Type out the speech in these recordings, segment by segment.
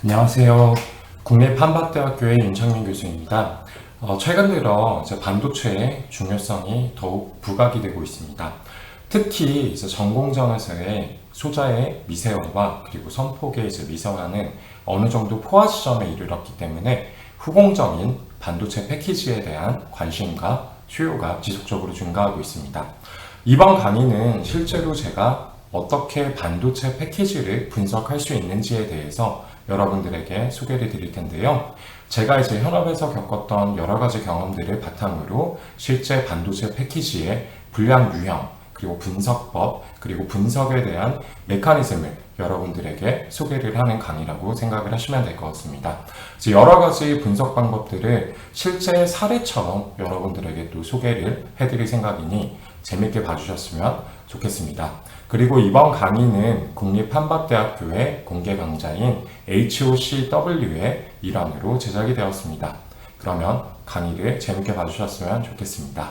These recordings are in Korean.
안녕하세요. 국립한밭대학교의 윤창민 교수입니다. 최근 들어 이제 반도체의 중요성이 더욱 부각이 되고 있습니다. 특히 이제 전공정에서의 소자의 미세화와 그리고 선폭의 이제 미세화는 어느 정도 포화 지점에 이르렀기 때문에 후공적인 반도체 패키지에 대한 관심과 수요가 지속적으로 증가하고 있습니다. 이번 강의는 실제로 제가 어떻게 반도체 패키지를 분석할 수 있는지에 대해서 여러분들에게 소개를 드릴 텐데요. 제가 이제 현업에서 겪었던 여러 가지 경험들을 바탕으로 실제 반도체 패키지의 불량 유형, 그리고 분석법, 그리고 분석에 대한 메커니즘을 여러분들에게 소개를 하는 강의라고 생각을 하시면 될 것 같습니다. 이제 여러 가지 분석 방법들을 실제 사례처럼 여러분들에게 또 소개를 해드릴 생각이니 재밌게 봐주셨으면 좋겠습니다. 그리고 이번 강의는 국립한밭대학교의 공개 강좌인 HOCW의 일환으로 제작이 되었습니다. 그러면 강의를 재밌게 봐주셨으면 좋겠습니다.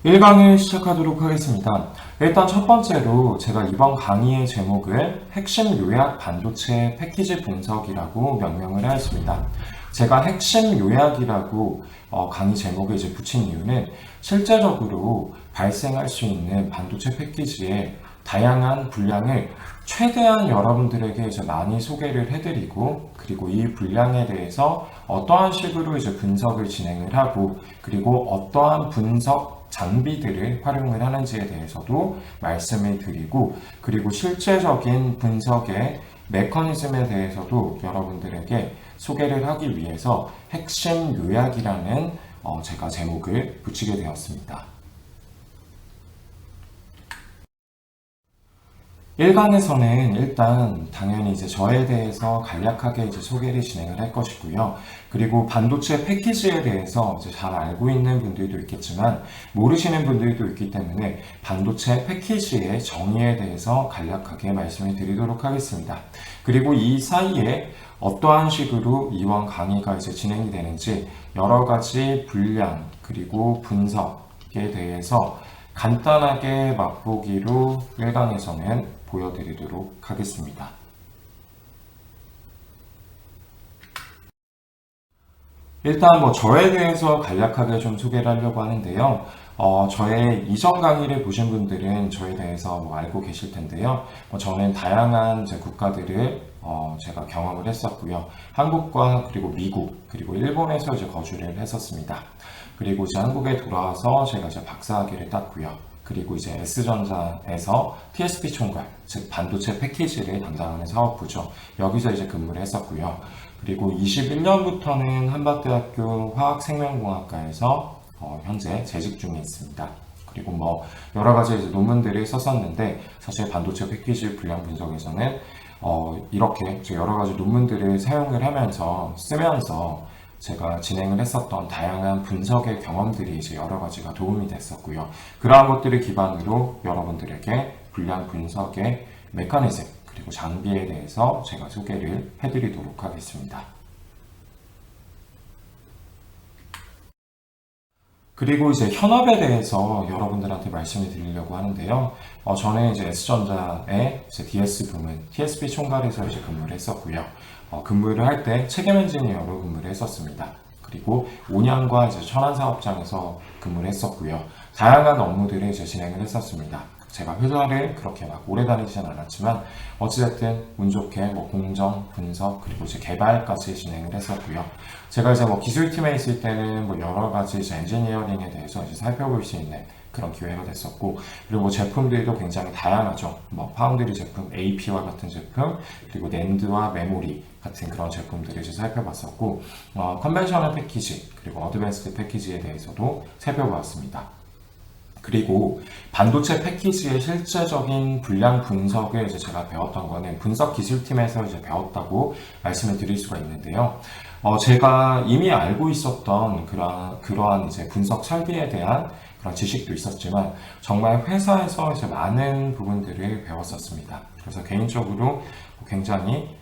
1강을 시작하도록 하겠습니다. 일단 첫 번째로 제가 이번 강의의 제목을 핵심 요약 반도체 패키지 분석이라고 명명을 하였습니다. 제가 핵심 요약이라고 강의 제목에 이제 붙인 이유는 실제적으로 발생할 수 있는 반도체 패키지의 다양한 분량을 최대한 여러분들에게 이제 많이 소개를 해드리고, 그리고 이 분량에 대해서 어떠한 식으로 이제 분석을 진행을 하고, 그리고 어떠한 분석 장비들을 활용을 하는지에 대해서도 말씀을 드리고, 그리고 실제적인 분석의 메커니즘에 대해서도 여러분들에게 소개를 하기 위해서 핵심 요약이라는 제가 제목을 붙이게 되었습니다. 1강에서는 일단 당연히 이제 저에 대해서 간략하게 이제 소개를 진행을 할 것이고요. 그리고 반도체 패키지에 대해서 이제 잘 알고 있는 분들도 있겠지만 모르시는 분들도 있기 때문에 반도체 패키지의 정의에 대해서 간략하게 말씀을 드리도록 하겠습니다. 그리고 이 사이에 어떠한 식으로 이번 강의가 이제 진행이 되는지 여러 가지 분량 그리고 분석에 대해서 간단하게 맛보기로 1강에서는 보여드리도록 하겠습니다. 일단 저에 대해서 간략하게 좀 소개를 하려고 하는데요. 저의 이전 강의를 보신 분들은 저에 대해서 알고 계실 텐데요. 저는 다양한 국가들을 제가 경험을 했었고요. 한국과 그리고 미국 그리고 일본에서 이제 거주를 했었습니다. 그리고 이제 한국에 돌아와서 제가 이제 박사학위를 땄고요. 그리고 이제 S전자에서 TSP 총괄, 즉 반도체 패키지를 담당하는 사업부죠. 여기서 이제 근무를 했었고요. 그리고 21년부터는 한밭대학교 화학생명공학과에서 현재 재직 중에 있습니다. 그리고 여러 가지 이제 논문들을 썼었는데, 사실 반도체 패키지 분량 분석에서는 이렇게 여러 가지 논문들을 사용을 하면서 쓰면서 제가 진행을 했었던 다양한 분석의 경험들이 이제 여러 가지가 도움이 됐었고요. 그러한 것들을 기반으로 여러분들에게 분량 분석의 메커니즘 그리고 장비에 대해서 제가 소개를 해드리도록 하겠습니다. 그리고 이제 현업에 대해서 여러분들한테 말씀을 드리려고 하는데요. 저는 이제 S전자의 DS 부문 TSP 총괄에서 이제 근무를 했었고요. 근무를 할 때 책임 엔지니어로 근무를 했었습니다. 그리고 5년과 이제 천안사업장에서 근무를 했었고요. 다양한 업무들을 이제 진행을 했었습니다. 제가 회사를 그렇게 오래 다니진 않았지만 어찌됐든 운 좋게 공정, 분석, 그리고 이제 개발까지 진행을 했었고요. 제가 이제 기술팀에 있을 때는 여러 가지 이제 엔지니어링에 대해서 이제 살펴볼 수 있는 그런 기회가 됐었고, 그리고 제품들도 굉장히 다양하죠. 파운드리 제품, AP와 같은 제품, 그리고 낸드와 메모리 같은 그런 제품들을 이제 살펴봤었고, 컨벤셔널 패키지, 그리고 어드밴스드 패키지에 대해서도 살펴보았습니다. 그리고 반도체 패키지의 실제적인 분량 분석을 이제 제가 배웠던 거는 분석 기술팀에서 이제 배웠다고 말씀을 드릴 수가 있는데요. 제가 이미 알고 있었던 그러한 이제 분석 설비에 대한 그런 지식도 있었지만 정말 회사에서 이제 많은 부분들을 배웠었습니다. 그래서 개인적으로 굉장히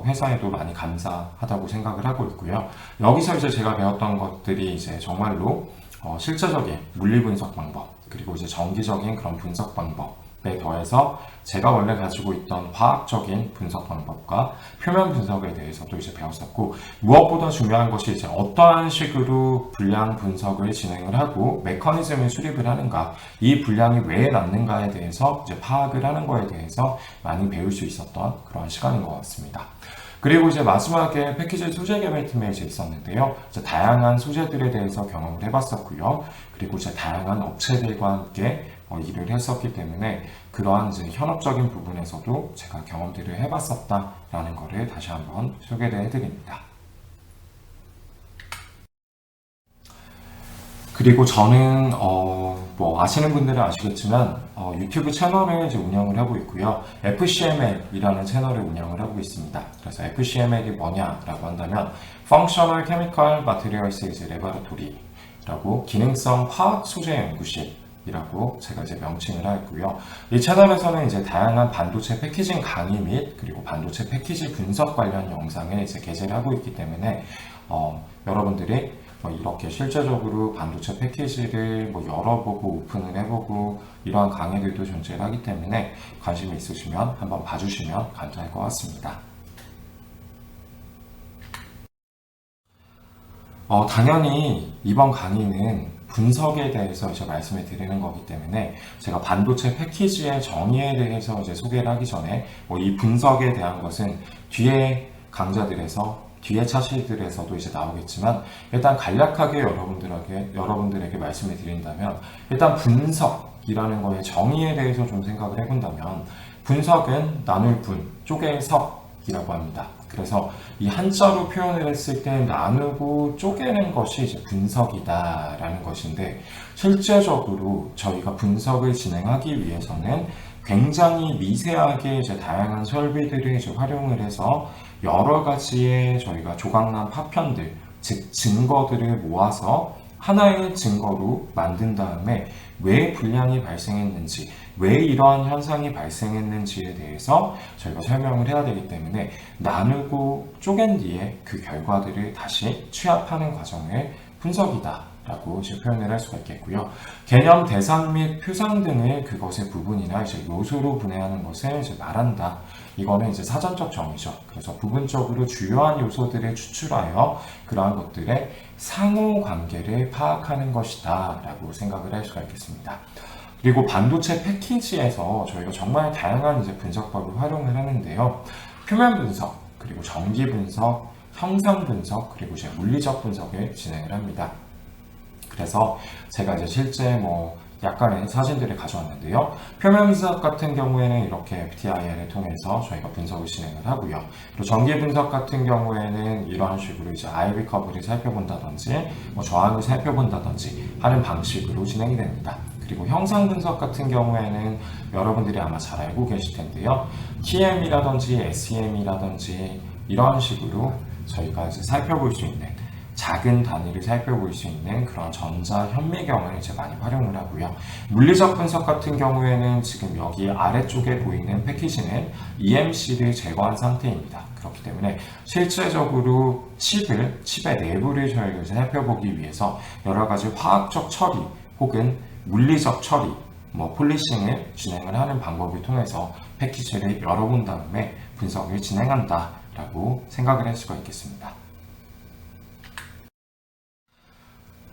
회사에도 많이 감사하다고 생각을 하고 있고요. 여기서 이제 제가 배웠던 것들이 이제 정말로 실제적인 물리 분석 방법, 그리고 이제 정기적인 그런 분석 방법, 더해서 제가 원래 가지고 있던 화학적인 분석 방법과 표면 분석에 대해서도 이제 배웠었고, 무엇보다 중요한 것이 이제 어떠한 식으로 분량 분석을 진행을 하고 메커니즘을 수립을 하는가, 이 분량이 왜 남는가에 대해서 이제 파악을 하는 거에 대해서 많이 배울 수 있었던 그런 시간인 것 같습니다. 그리고 이제 마지막에 패키지 소재 개발팀에 이제 있었는데요. 이제 다양한 소재들에 대해서 경험을 해봤었고요. 그리고 이제 다양한 업체들과 함께 일을 했었기 때문에 그러한 이제 현업적인 부분에서도 제가 경험들을 해봤었다라는 거를 다시 한번 소개를 해드립니다. 그리고 저는 뭐 아시는 분들은 아시겠지만 유튜브 채널을 이제 운영을 하고 있고요. FCML이라는 채널을 운영을 하고 있습니다. 그래서 FCML이 뭐냐라고 한다면 Functional Chemical Materials Laboratory라고 기능성 화학 소재 연구실이라고 제가 이제 명칭을 하였고요. 이 채널에서는 이제 다양한 반도체 패키징 강의 및 그리고 반도체 패키지 분석 관련 영상을 이제 게재를 하고 있기 때문에 여러분들이 이렇게 실제적으로 반도체 패키지를 열어보고 오픈을 해보고 이러한 강의들도 존재를 하기 때문에 관심이 있으시면 한번 봐주시면 감사할 것 같습니다. 당연히 이번 강의는 분석에 대해서 이제 말씀을 드리는 거기 때문에 제가 반도체 패키지의 정의에 대해서 이제 소개를 하기 전에 이 분석에 대한 것은 뒤에 강좌들에서 뒤에 차시들에서도 이제 나오겠지만 일단 간략하게 여러분들에게 말씀을 드린다면 일단 분석이라는 거의 정의에 대해서 좀 생각을 해본다면 분석은 나눌 분, 쪼갤 석이라고 합니다. 그래서 이 한자로 표현을 했을 때 나누고 쪼개는 것이 이제 분석이다라는 것인데 실제적으로 저희가 분석을 진행하기 위해서는 굉장히 미세하게 이제 다양한 설비들을 이제 활용을 해서 여러 가지의 저희가 조각난 파편들, 즉 증거들을 모아서 하나의 증거로 만든 다음에 왜 불량이 발생했는지, 왜 이러한 현상이 발생했는지에 대해서 저희가 설명을 해야 되기 때문에 나누고 쪼갠 뒤에 그 결과들을 다시 취합하는 과정을 분석이다 라고 표현을 할 수가 있겠고요. 개념, 대상 및 표상 등을 그것의 부분이나 이제 요소로 분해하는 것을 이제 말한다. 이거는 이제 사전적 정의죠. 그래서 부분적으로 주요한 요소들을 추출하여 그러한 것들의 상호 관계를 파악하는 것이다 라고 생각을 할 수가 있겠습니다. 그리고 반도체 패키지에서 저희가 정말 다양한 이제 분석법을 활용을 하는데요. 표면 분석, 그리고 전기 분석, 형상 분석, 그리고 이제 물리적 분석을 진행을 합니다. 그래서 제가 이제 실제 약간의 사진들을 가져왔는데요. 표면 분석 같은 경우에는 이렇게 FTIR을 통해서 저희가 분석을 진행을 하고요. 그리고 전기 분석 같은 경우에는 이러한 식으로 이제 IV 커브를 살펴본다든지, 저항을 살펴본다든지 하는 방식으로 진행이 됩니다. 그리고 형상 분석 같은 경우에는 여러분들이 아마 잘 알고 계실 텐데요. TM이라든지 SEM이라든지 이러한 식으로 저희가 이제 살펴볼 수 있는 작은 단위를 살펴볼 수 있는 그런 전자 현미경을 이제 많이 활용을 하고요. 물리적 분석 같은 경우에는 지금 여기 아래쪽에 보이는 패키지는 EMC를 제거한 상태입니다. 그렇기 때문에 실제적으로 칩의 내부를 저희가 살펴보기 위해서 여러 가지 화학적 처리 혹은 물리적 처리, 폴리싱을 진행을 하는 방법을 통해서 패키지를 열어본 다음에 분석을 진행한다라고 생각을 할 수가 있겠습니다.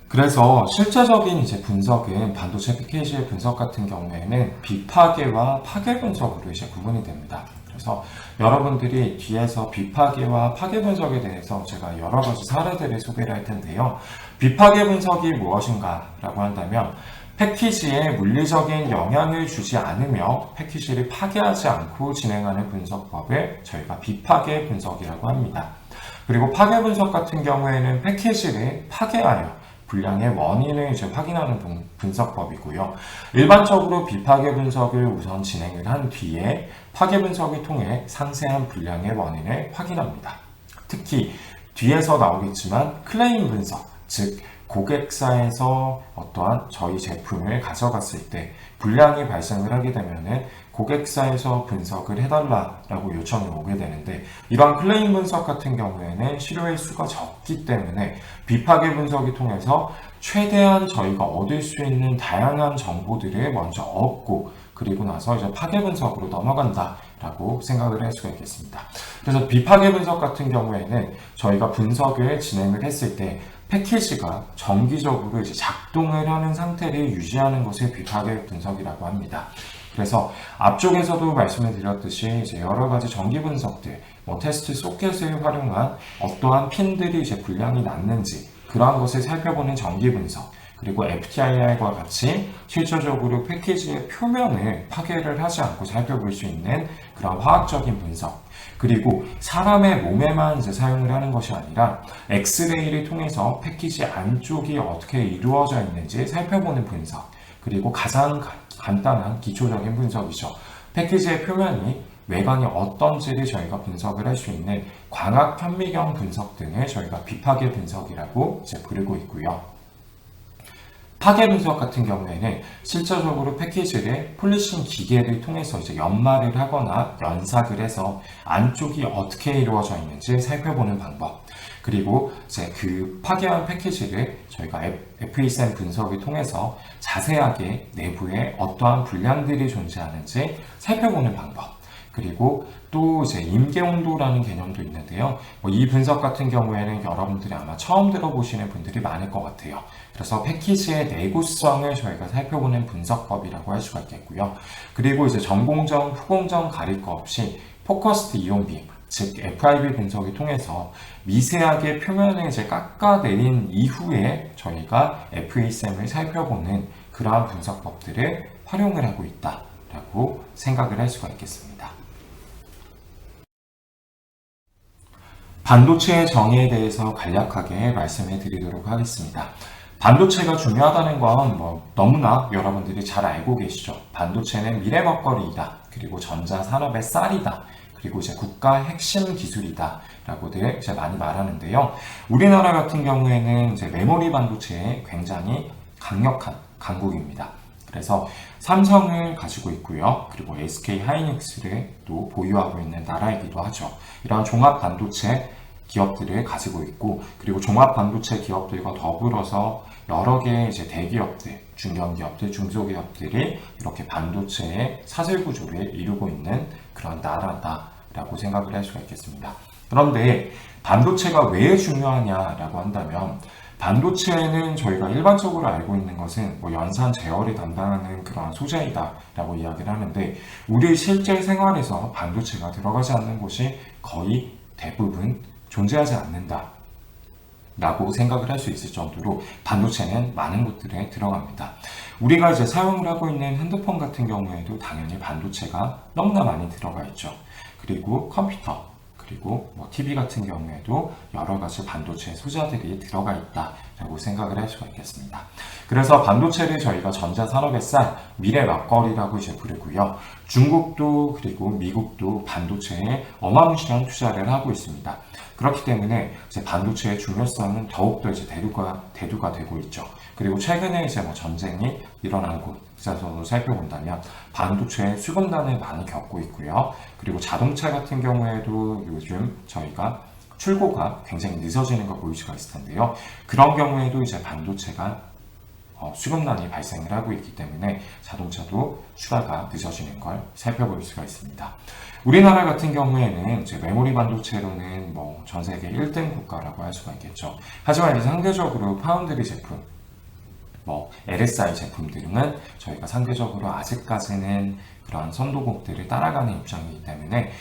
그래서 실제적인 이제 분석은 반도체 패키지의 분석 같은 경우에는 비파괴와 파괴 분석으로 이제 구분이 됩니다. 그래서 여러분들이 뒤에서 비파괴와 파괴 분석에 대해서 제가 여러 가지 사례들을 소개를 할 텐데요. 비파괴 분석이 무엇인가라고 한다면 패키지에 물리적인 영향을 주지 않으며 패키지를 파괴하지 않고 진행하는 분석법을 저희가 비파괴 분석이라고 합니다. 그리고 파괴 분석 같은 경우에는 패키지를 파괴하여 불량의 원인을 이제 확인하는 분석법이고요. 일반적으로 비파괴 분석을 우선 진행을 한 뒤에 파괴 분석을 통해 상세한 불량의 원인을 확인합니다. 특히 뒤에서 나오겠지만 클레임 분석, 즉 고객사에서 어떠한 저희 제품을 가져갔을 때 불량이 발생을 하게 되면은 고객사에서 분석을 해달라라고 요청이 오게 되는데 이러한 클레임 분석 같은 경우에는 실효의 수가 적기 때문에 비파괴 분석을 통해서 최대한 저희가 얻을 수 있는 다양한 정보들을 먼저 얻고 그리고 나서 이제 파괴 분석으로 넘어간다라고 생각을 할 수가 있겠습니다. 그래서 비파괴 분석 같은 경우에는 저희가 분석을 진행을 했을 때 패키지가 정기적으로 이제 작동을 하는 상태를 유지하는 것을 비파괴 분석이라고 합니다. 그래서 앞쪽에서도 말씀을 드렸듯이 이제 여러 가지 정기 분석들, 테스트 소켓을 활용한 어떠한 핀들이 이제 분량이 났는지 그러한 것을 살펴보는 정기 분석, 그리고 FTIR과 같이 실질적으로 패키지의 표면을 파괴를 하지 않고 살펴볼 수 있는 그런 화학적인 분석, 그리고 사람의 몸에만 이제 사용을 하는 것이 아니라 엑스레이를 통해서 패키지 안쪽이 어떻게 이루어져 있는지 살펴보는 분석, 그리고 가장 간단한 기초적인 분석이죠. 패키지의 표면이 외관이 어떤지를 저희가 분석을 할 수 있는 광학 현미경 분석 등을 저희가 비파괴 분석이라고 이제 부르고 있고요. 파괴 분석 같은 경우에는 실질적으로 패키지를 폴리싱 기계를 통해서 이제 연마를 하거나 연삭을 해서 안쪽이 어떻게 이루어져 있는지 살펴보는 방법, 그리고 이제 그 파괴한 패키지를 저희가 FESM 분석을 통해서 자세하게 내부에 어떠한 불량들이 존재하는지 살펴보는 방법, 그리고 또 이제 임계 온도라는 개념도 있는데요. 이 분석 같은 경우에는 여러분들이 아마 처음 들어보시는 분들이 많을 것 같아요. 그래서 패키지의 내구성을 저희가 살펴보는 분석법이라고 할 수가 있겠고요. 그리고 이제 전공정, 후공정 가릴 거 없이 포커스드 이온빔, 즉 FIB 분석을 통해서 미세하게 표면을 이제 깎아내린 이후에 저희가 FESM을 살펴보는 그러한 분석법들을 활용을 하고 있다라고 생각을 할 수가 있겠습니다. 반도체의 정의에 대해서 간략하게 말씀해 드리도록 하겠습니다. 반도체가 중요하다는 건 너무나 여러분들이 잘 알고 계시죠. 반도체는 미래 먹거리이다. 그리고 전자산업의 쌀이다. 그리고 이제 국가 핵심 기술이다. 라고들 이제 많이 말하는데요. 우리나라 같은 경우에는 이제 메모리 반도체에 굉장히 강력한 강국입니다. 그래서 삼성을 가지고 있고요. 그리고 SK 하이닉스를 또 보유하고 있는 나라이기도 하죠. 이런 종합 반도체 기업들을 가지고 있고, 그리고 종합 반도체 기업들과 더불어서 여러 개의 이제 대기업들, 중견기업들, 중소기업들이 이렇게 반도체의 사슬 구조를 이루고 있는 그런 나라다라고 생각을 할 수가 있겠습니다. 그런데 반도체가 왜 중요하냐라고 한다면, 반도체는 저희가 일반적으로 알고 있는 것은 연산 제어를 담당하는 그런 소재이다라고 이야기를 하는데, 우리 실제 생활에서 반도체가 들어가지 않는 곳이 거의 대부분 존재하지 않는다 라고 생각을 할 수 있을 정도로 반도체는 많은 곳들에 들어갑니다. 우리가 이제 사용을 하고 있는 핸드폰 같은 경우에도 당연히 반도체가 너무나 많이 들어가 있죠. 그리고 컴퓨터, 그리고 TV 같은 경우에도 여러 가지 반도체 소자들이 들어가 있다라고 생각을 할 수가 있겠습니다. 그래서 반도체를 저희가 전자산업의 쌀, 미래 먹거리라고 이제 부르고요. 중국도 그리고 미국도 반도체에 어마무시한 투자를 하고 있습니다. 그렇기 때문에 이제 반도체의 중요성은 더욱더 이제 대두가 되고 있죠. 그리고 최근에 이제 전쟁이 일어난 곳에서 살펴본다면 반도체의 수급난을 많이 겪고 있고요. 그리고 자동차 같은 경우에도 요즘 저희가 출고가 굉장히 늦어지는 걸 볼 수가 있을 텐데요. 그런 경우에도 이제 반도체가 수급난이 발생을 하고 있기 때문에 자동차도 출하가 늦어지는 걸 살펴볼 수가 있습니다. 우리나라 같은 경우에는 이제 메모리 반도체로는 전 세계 1등 국가라고 할 수가 있겠죠. 하지만 이제 상대적으로 파운드리 제품, LSI 제품들은 저희가 상대적으로 아직까지는 그런 선도국들을 따라가는 입장이기 때문에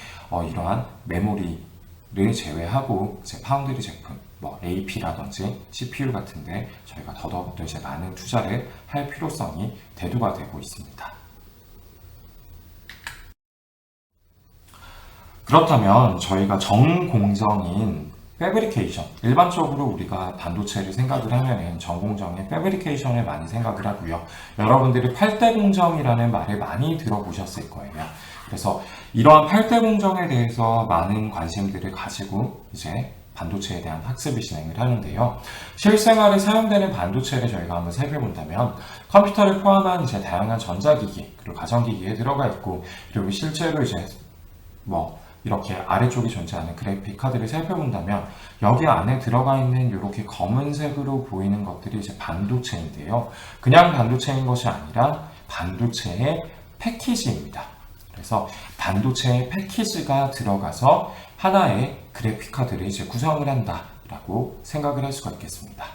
이러한 메모리를 제외하고 이제 파운드리 제품, AP라든지 CPU 같은데 저희가 더더욱 이제 많은 투자를 할 필요성이 대두가 되고 있습니다. 그렇다면 저희가 전공정인 패브리케이션, 일반적으로 우리가 반도체를 생각을 하면은 전공정의 패브리케이션을 많이 생각을 하고요. 여러분들이 8대 공정이라는 말을 많이 들어보셨을 거예요. 그래서 이러한 8대 공정에 대해서 많은 관심들을 가지고 이제 반도체에 대한 학습을 진행을 하는데요. 실생활에 사용되는 반도체를 저희가 한번 살펴본다면 컴퓨터를 포함한 이제 다양한 전자기기, 그리고 가전기기에 들어가 있고, 그리고 실제로 이제 이렇게 아래쪽에 존재하는 그래픽 카드를 살펴본다면 여기 안에 들어가 있는 이렇게 검은색으로 보이는 것들이 이제 반도체인데요. 그냥 반도체인 것이 아니라 반도체의 패키지입니다. 그래서 반도체의 패키지가 들어가서 하나의 그래픽 카드를 이제 구성을 한다라고 생각을 할 수가 있겠습니다.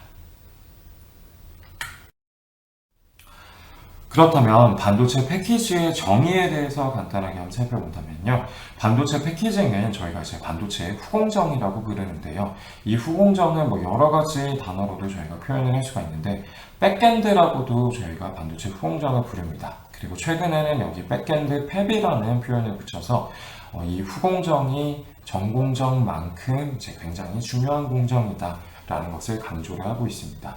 그렇다면 반도체 패키지의 정의에 대해서 간단하게 한번 살펴본다면요. 반도체 패키징은 저희가 이제 반도체의 후공정이라고 부르는데요. 이 후공정은 뭐 여러 가지 단어로도 저희가 표현을 할 수가 있는데 백엔드라고도 저희가 반도체 후공정을 부릅니다. 그리고 최근에는 여기 백엔드 팹이라는 표현을 붙여서 이 후공정이 전공정만큼 이제 굉장히 중요한 공정이다라는 것을 강조를 하고 있습니다.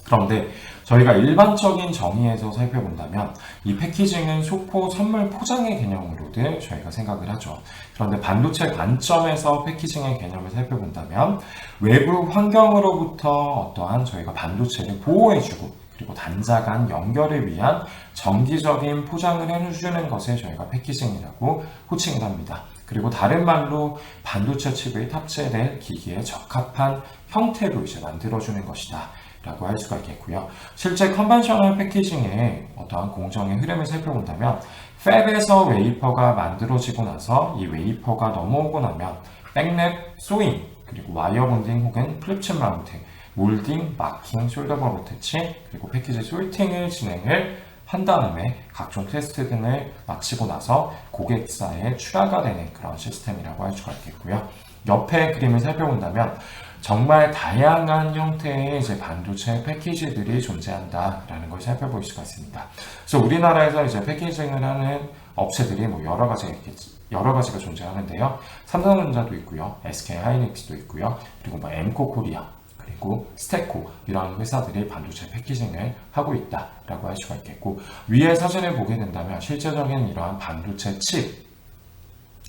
그런데 저희가 일반적인 정의에서 살펴본다면 이 패키징은 소포, 선물, 포장의 개념으로들 저희가 생각을 하죠. 그런데 반도체 관점에서 패키징의 개념을 살펴본다면 외부 환경으로부터 어떠한 저희가 반도체를 보호해주고 그리고 단자 간 연결을 위한 정기적인 포장을 해주는 것을 저희가 패키징이라고 호칭을 합니다. 그리고 다른 말로 반도체 칩을 탑재될 기기에 적합한 형태로 이제 만들어주는 것이다 라고 할 수가 있겠고요. 실제 컨벤셔널 패키징의 어떠한 공정의 흐름을 살펴본다면 팹에서 웨이퍼가 만들어지고 나서 이 웨이퍼가 넘어오고 나면 백랩, 소잉, 그리고 와이어 본딩 혹은 플립칩 마운트, 몰딩, 마킹, 숄더 버블 터치, 그리고 패키지 솔팅을 진행을 한 다음에 각종 테스트 등을 마치고 나서 고객사에 출하가 되는 그런 시스템이라고 할 수가 있겠고요. 옆에 그림을 살펴본다면 정말 다양한 형태의 이제 반도체 패키지들이 존재한다라는 걸 살펴볼 수가 있습니다. 그래서 우리나라에서 이제 패키징을 하는 업체들이 뭐 여러 가지가 존재하는데요. 삼성전자도 있고요, SK 하이닉스도 있고요, 그리고 뭐 엠코 코리아, 그리고 스테코 이런 회사들이 반도체 패키징을 하고 있다라고 할 수가 있겠고 위에 사진을 보게 된다면 실제적인 이러한 반도체 칩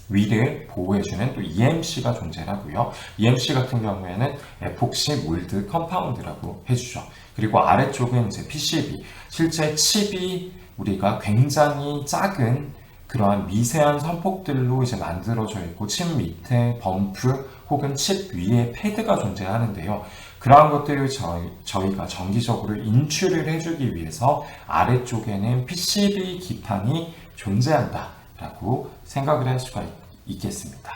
위를 보호해주는 또 EMC가 존재하고요. EMC 같은 경우에는 에폭시 몰드 컴파운드라고 해주죠. 그리고 아래쪽은 이제 PCB, 실제 칩이 우리가 굉장히 작은 그러한 미세한 선폭들로 이제 만들어져 있고 칩 밑에 범프 혹은 칩 위에 패드가 존재하는데요. 그러한 것들을 저희가 정기적으로 인출을 해주기 위해서 아래쪽에는 PCB 기판이 존재한다 라고 생각을 할 수가 있겠습니다.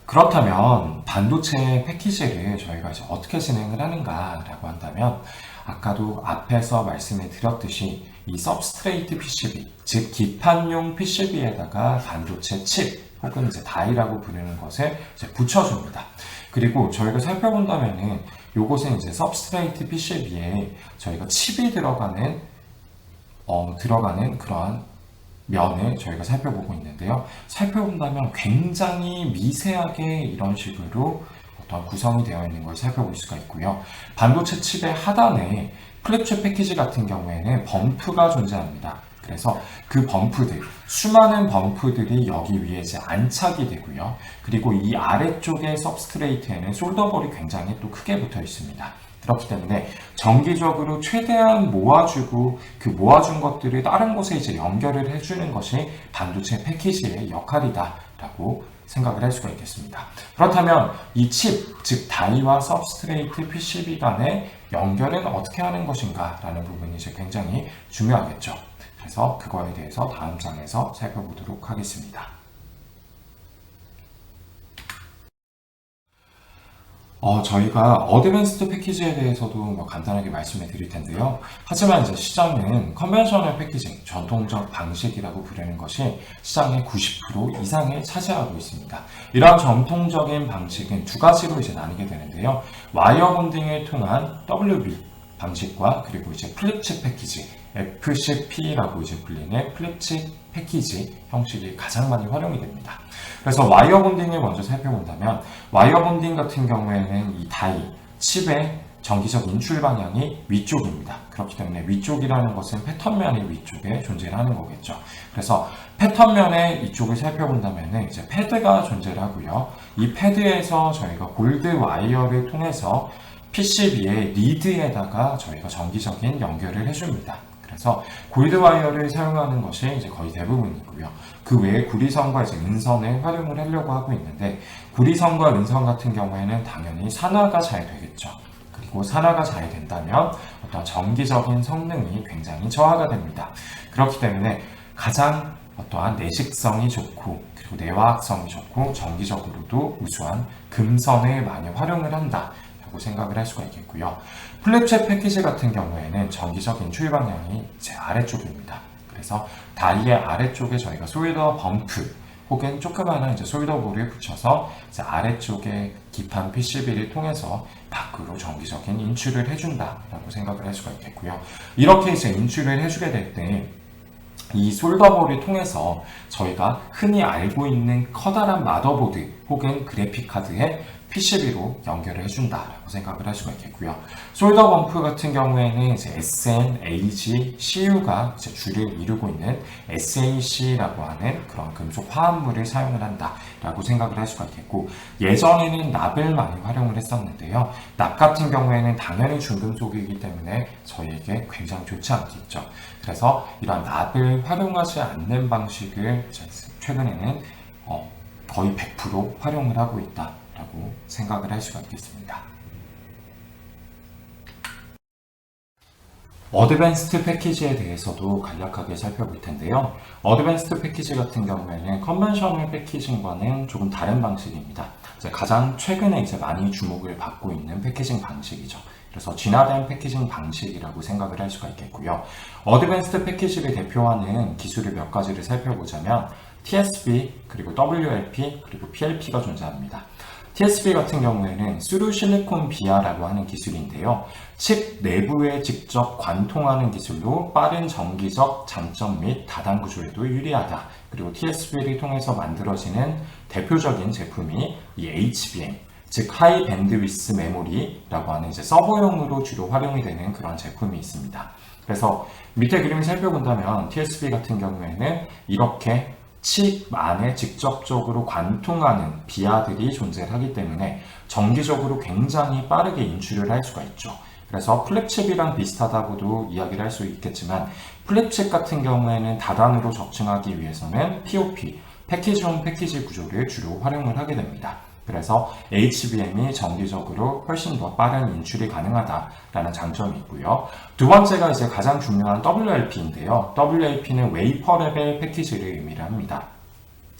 그렇다면 반도체 패키지를 저희가 이제 어떻게 진행을 하는가라고 한다면 아까도 앞에서 말씀을 드렸듯이 이 서브스트레이트 PCB, 즉 기판용 PCB에다가 반도체 칩 혹은 이제 다이라고 부르는 것을 이제 붙여줍니다. 그리고 저희가 살펴본다면은 요것은 이제 서브스트레이트 PCB에 저희가 칩이 들어가는 그러한 면을 저희가 살펴보고 있는데요. 살펴본다면 굉장히 미세하게 이런 식으로 어떤 구성이 되어 있는 걸 살펴볼 수가 있고요. 반도체 칩의 하단에 플립칩 패키지 같은 경우에는 범프가 존재합니다. 그래서 그 범프들, 수많은 범프들이 여기 위에 이제 안착이 되고요. 그리고 이 아래쪽의 서브스트레이트에는 솔더볼이 굉장히 또 크게 붙어 있습니다. 그렇기 때문에 정기적으로 최대한 모아주고 그 모아준 것들을 다른 곳에 이제 연결을 해주는 것이 반도체 패키지의 역할이다라고 생각을 할 수가 있겠습니다. 그렇다면 이 칩, 즉 다이와 서브스트레이트 PCB 간의 연결은 어떻게 하는 것인가 라는 부분이 이제 굉장히 중요하겠죠. 그래서 그거에 대해서 다음 장에서 살펴보도록 하겠습니다. 저희가 어드밴스드 패키지에 대해서도 뭐 간단하게 말씀을 드릴 텐데요. 하지만 이제 시장은 컨벤셔널 패키징, 전통적 방식이라고 부르는 것이 시장의 90% 이상을 차지하고 있습니다. 이러한 전통적인 방식은 두 가지로 이제 나뉘게 되는데요. 와이어 본딩을 통한 WB 방식과 그리고 이제 플립칩 패키지, FCP라고 이제 불리는 플립칩 패키지 형식이 가장 많이 활용이 됩니다. 그래서 와이어 본딩을 먼저 살펴본다면 와이어 본딩 같은 경우에는 이 다이, 칩의 정기적 인출 방향이 위쪽입니다. 그렇기 때문에 위쪽이라는 것은 패턴면의 위쪽에 존재를 하는 거겠죠. 그래서 패턴면의 이쪽을 살펴본다면 이제 패드가 존재를 하고요. 이 패드에서 저희가 골드 와이어를 통해서 PCB의 리드에다가 저희가 정기적인 연결을 해줍니다. 그래서 골드 와이어를 사용하는 것이 이제 거의 대부분이고요. 그 외에 구리선과 이제 은선을 활용을 하려고 하고 있는데 구리선과 은선 같은 경우에는 당연히 산화가 잘 되겠죠. 그리고 산화가 잘 된다면 어떤 정기적인 성능이 굉장히 저하가 됩니다. 그렇기 때문에 가장 어떠한 내식성이 좋고 그리고 내화학성이 좋고 정기적으로도 우수한 금선을 많이 활용을 한다 라고 생각을 할 수가 있겠고요. 플랩체 패키지 같은 경우에는 정기적인 추이 방향이 제 아래쪽입니다. 그래서 다리의 아래쪽에 저희가 솔더 범프 혹은 조그마한 솔더볼을 붙여서 이제 아래쪽에 기판 PCB를 통해서 밖으로 정기적인 인출을 해준다라고 생각을 할 수가 있겠고요. 이렇게 이제 인출을 해주게 될 때 이 솔더볼을 통해서 저희가 흔히 알고 있는 커다란 마더보드 혹은 그래픽 카드에 PCB로 연결을 해준다라고 생각을 할 수가 있겠고요. 솔더 범프 같은 경우에는 이제 SN, AG, CU가 이제 주를 이루고 있는 SAC라고 하는 그런 금속 화합물을 사용을 한다라고 생각을 할 수가 있겠고, 예전에는 납을 많이 활용을 했었는데요. 납 같은 경우에는 당연히 중금속이기 때문에 저희에게 굉장히 좋지 않겠죠. 그래서 이런 납을 활용하지 않는 방식을 최근에는 거의 100% 활용을 하고 있다라고 생각을 할 수가 있겠습니다. 어드밴스드 패키지에 대해서도 간략하게 살펴볼 텐데요. 어드밴스드 패키지 같은 경우에는 컨벤셔널 패키징과는 조금 다른 방식입니다. 가장 최근에 많이 주목을 받고 있는 패키징 방식이죠. 그래서 진화된 패키징 방식이라고 생각을 할 수가 있겠고요. 어드밴스드 패키지를 대표하는 기술을 몇 가지를 살펴보자면 TSB, 그리고 WLP, 그리고 PLP가 존재합니다. TSB 같은 경우에는 스루 실리콘 비아라고 하는 기술인데요. 칩 내부에 직접 관통하는 기술로 빠른 정기적 장점 및 다단 구조에도 유리하다. 그리고 TSB를 통해서 만들어지는 대표적인 제품이 이 HBM, 즉 하이 밴드위스 메모리라고 하는 서버용으로 주로 활용이 되는 그런 제품이 있습니다. 그래서 밑에 그림을 살펴본다면 TSB 같은 경우에는 이렇게 칩 안에 직접적으로 관통하는 비아들이 존재하기 때문에 정기적으로 굉장히 빠르게 인출을 할 수가 있죠. 그래서 플랩칩이랑 비슷하다고도 이야기를 할 수 있겠지만, 플랩칩 같은 경우에는 다단으로 적층하기 위해서는 POP, 패키지온 패키지 구조를 주로 활용을 하게 됩니다. 그래서 HBM이 정기적으로 훨씬 더 빠른 인출이 가능하다라는 장점이 있고요. 두 번째가 가장 중요한 WLP인데요. WLP는 웨이퍼 레벨 패키지를 의미를 합니다.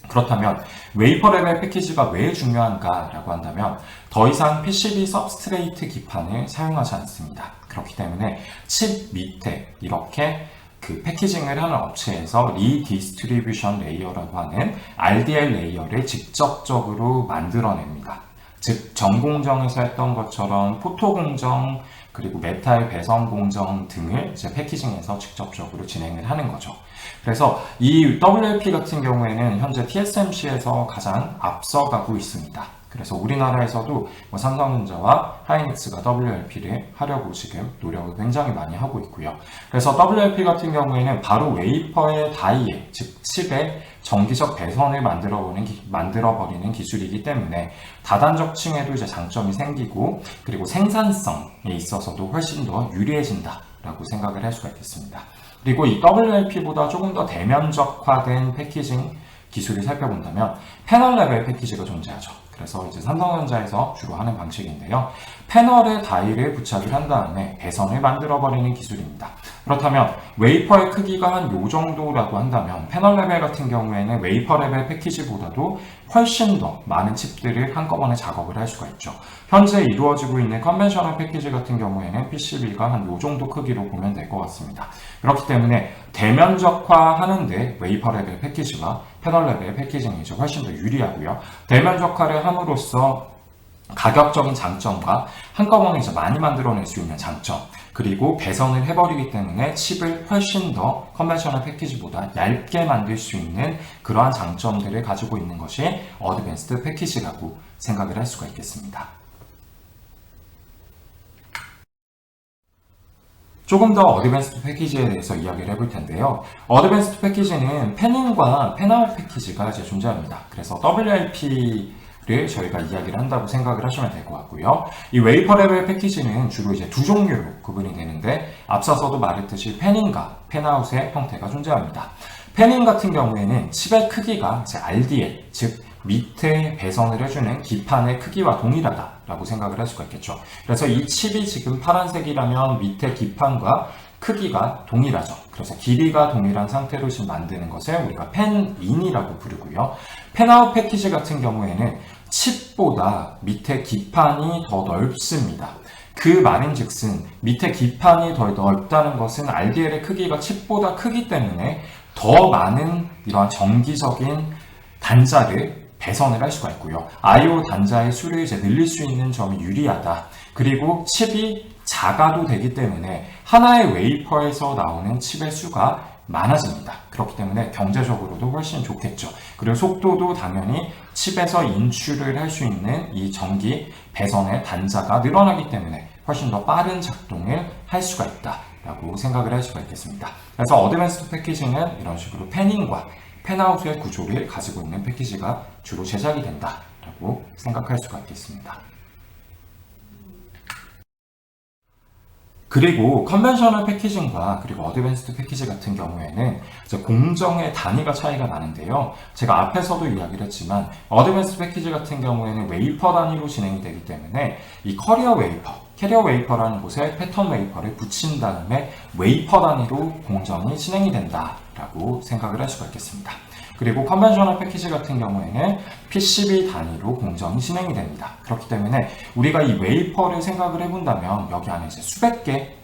그렇다면 웨이퍼 레벨 패키지가 왜 중요한가라고 한다면 더 이상 PCB 서브스트레이트 기판을 사용하지 않습니다. 그렇기 때문에 칩 밑에 이렇게 패키징을 하는 업체에서 리디스트리뷰션 레이어라고 하는 RDL 레이어를 직접적으로 만들어냅니다. 즉 전공정에서 했던 것처럼 포토 공정, 그리고 메탈 배선 공정 등을 패키징에서 직접적으로 진행을 하는 거죠. 그래서 이 WLP 같은 경우에는 현재 TSMC에서 가장 앞서가고 있습니다. 그래서 우리나라에서도 삼성전자와 하이닉스가 WLP를 하려고 지금 노력을 굉장히 많이 하고 있고요. 그래서 WLP 같은 경우에는 바로 웨이퍼의 다이에, 즉 칩의 정기적 배선을 만들어버리는 기술이기 때문에 다단적 층에도 장점이 생기고, 그리고 생산성에 있어서도 훨씬 더 유리해진다라고 생각을 할 수가 있겠습니다. 그리고 이 WLP보다 조금 더 대면적화된 패키징 기술을 살펴본다면 패널 레벨 패키지가 존재하죠. 그래서 삼성전자에서 주로 하는 방식인데요. 패널에 다이를 부착을 한 다음에 배선을 만들어버리는 기술입니다. 그렇다면 웨이퍼의 크기가 한 요 정도라고 한다면 패널 레벨 같은 경우에는 웨이퍼 레벨 패키지보다도 훨씬 더 많은 칩들을 한꺼번에 작업을 할 수가 있죠. 현재 이루어지고 있는 컨벤셔널 패키지 같은 경우에는 PCB가 한 요 정도 크기로 보면 될 것 같습니다. 그렇기 때문에 대면적화하는데 웨이퍼 레벨 패키지와 패널 레벨 패키징이 훨씬 더 유리하고요. 대면적화를 함으로써 가격적인 장점과 한꺼번에 많이 만들어낼 수 있는 장점, 그리고 배선을 해버리기 때문에 칩을 훨씬 더 컨벤셔널 패키지보다 얇게 만들 수 있는 그러한 장점들을 가지고 있는 것이 어드밴스드 패키지라고 생각을 할 수가 있겠습니다. 조금 더 어드밴스드 패키지에 대해서 이야기를 해볼 텐데요. 어드밴스드 패키지는 패닝과 팬아웃 패키지가 존재합니다. 그래서 WLP를 저희가 이야기를 한다고 생각을 하시면 될 것 같고요. 이 웨이퍼 레벨 패키지는 주로 두 종류로 구분이 되는데, 앞서서도 말했듯이 패닝과 팬아웃의 형태가 존재합니다. 패닝 같은 경우에는 칩의 크기가 RDL, 즉 밑에 배선을 해주는 기판의 크기와 동일하다라고 라고 생각을 할 수가 있겠죠. 그래서 이 칩이 지금 파란색이라면 밑에 기판과 크기가 동일하죠. 그래서 길이가 동일한 상태로 지금 만드는 것을 우리가 펜인이라고 부르고요. 펜아웃 패키지 같은 경우에는 칩보다 밑에 기판이 더 넓습니다. 그 말인즉슨 밑에 기판이 더 넓다는 것은 RDL의 크기가 칩보다 크기 때문에 더 많은 이러한 정기적인 단자를 배선을 할 수가 있고요. I/O 단자의 수를 이제 늘릴 수 있는 점이 유리하다. 그리고 칩이 작아도 되기 때문에 하나의 웨이퍼에서 나오는 칩의 수가 많아집니다. 그렇기 때문에 경제적으로도 훨씬 좋겠죠. 그리고 속도도 당연히 칩에서 인출을 할 수 있는 이 전기 배선의 단자가 늘어나기 때문에 훨씬 더 빠른 작동을 할 수가 있다라고 생각을 할 수가 있겠습니다. 그래서 어드밴스드 패키징은 이런 식으로 펜인과 펜아웃의 구조를 가지고 있는 패키지가 주로 제작이 된다라고 생각할 수가 있겠습니다. 그리고 컨벤셔널 패키징과 그리고 어드밴스드 패키지 같은 경우에는 이제 공정의 단위가 차이가 나는데요. 제가 앞에서도 이야기를 했지만 어드밴스드 패키지 같은 경우에는 웨이퍼 단위로 진행이 되기 때문에 이 캐리어 웨이퍼라는 곳에 패턴 웨이퍼를 붙인 다음에 웨이퍼 단위로 공정이 진행이 된다라고 생각을 할 수가 있겠습니다. 그리고 컨벤셔널 패키지 같은 경우에는 PCB 단위로 공정이 진행이 됩니다. 그렇기 때문에 우리가 이 웨이퍼를 생각을 해본다면 여기 안에 이제 수백 개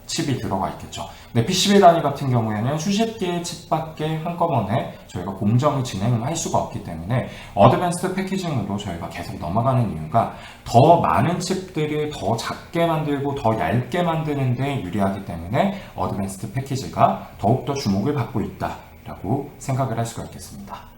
칩이 들어가 있겠죠. 근데 PCB 단위 같은 경우에는 수십 개의 칩밖에 한꺼번에 저희가 공정을 진행을 할 수가 없기 때문에 어드밴스드 패키징으로 저희가 계속 넘어가는 이유가 더 많은 칩들을 더 작게 만들고 더 얇게 만드는 데 유리하기 때문에 어드밴스드 패키지가 더욱더 주목을 받고 있다라고 생각을 할 수가 있겠습니다.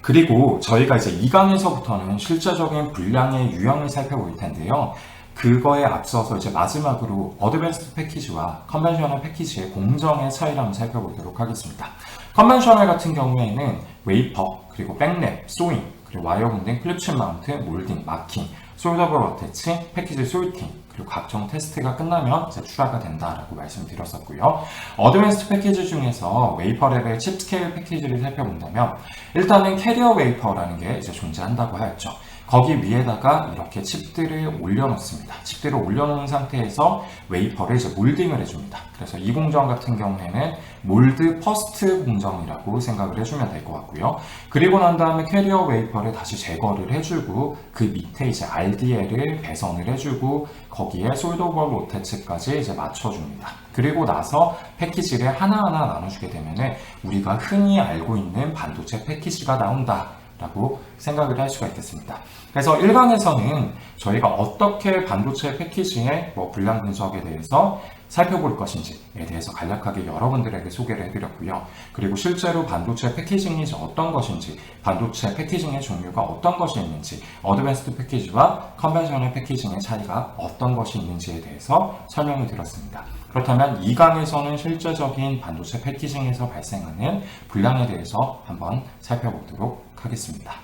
그리고 저희가 이제 2강에서부터는 실제적인 분량의 유형을 살펴볼 텐데요. 그거에 앞서서 이제 마지막으로 어드밴스드 패키지와 컨벤셔널 패키지의 공정의 차이를 한번 살펴보도록 하겠습니다. 컨벤셔널 같은 경우에는 웨이퍼, 그리고 백랩, 소잉, 그리고 와이어 본딩, 플립칩 마운트, 몰딩, 마킹, 솔더블 어태치, 패키지 솔팅, 그리고 각종 테스트가 끝나면 이제 출하가 된다라고 말씀드렸었고요. 어드밴스드 패키지 중에서 웨이퍼 레벨 칩 스케일 패키지를 살펴본다면 일단은 캐리어 웨이퍼라는 게 이제 존재한다고 하였죠. 거기 위에다가 이렇게 칩들을 올려놓습니다. 칩들을 올려놓은 상태에서 웨이퍼를 이제 몰딩을 해줍니다. 그래서 이 공정 같은 경우에는 몰드 퍼스트 공정이라고 생각을 해주면 될 것 같고요. 그리고 난 다음에 캐리어 웨이퍼를 다시 제거를 해주고 그 밑에 이제 RDL을 배선을 해주고 거기에 솔더블 어태치까지 이제 맞춰줍니다. 그리고 나서 패키지를 하나하나 나눠주게 되면 우리가 흔히 알고 있는 반도체 패키지가 나온다 라고 생각을 할 수가 있겠습니다. 그래서 1강에서는 저희가 어떻게 반도체 패키지의 분량 분석에 대해서 살펴볼 것인지에 대해서 간략하게 여러분들에게 소개를 해드렸고요. 그리고 실제로 반도체 패키징이 어떤 것인지, 반도체 패키징의 종류가 어떤 것이 있는지, 어드밴스드 패키지와 컨벤셔널 패키징의 차이가 어떤 것이 있는지에 대해서 설명을 드렸습니다. 그렇다면 2강에서는 실제적인 반도체 패키징에서 발생하는 분량에 대해서 한번 살펴보도록 하겠습니다.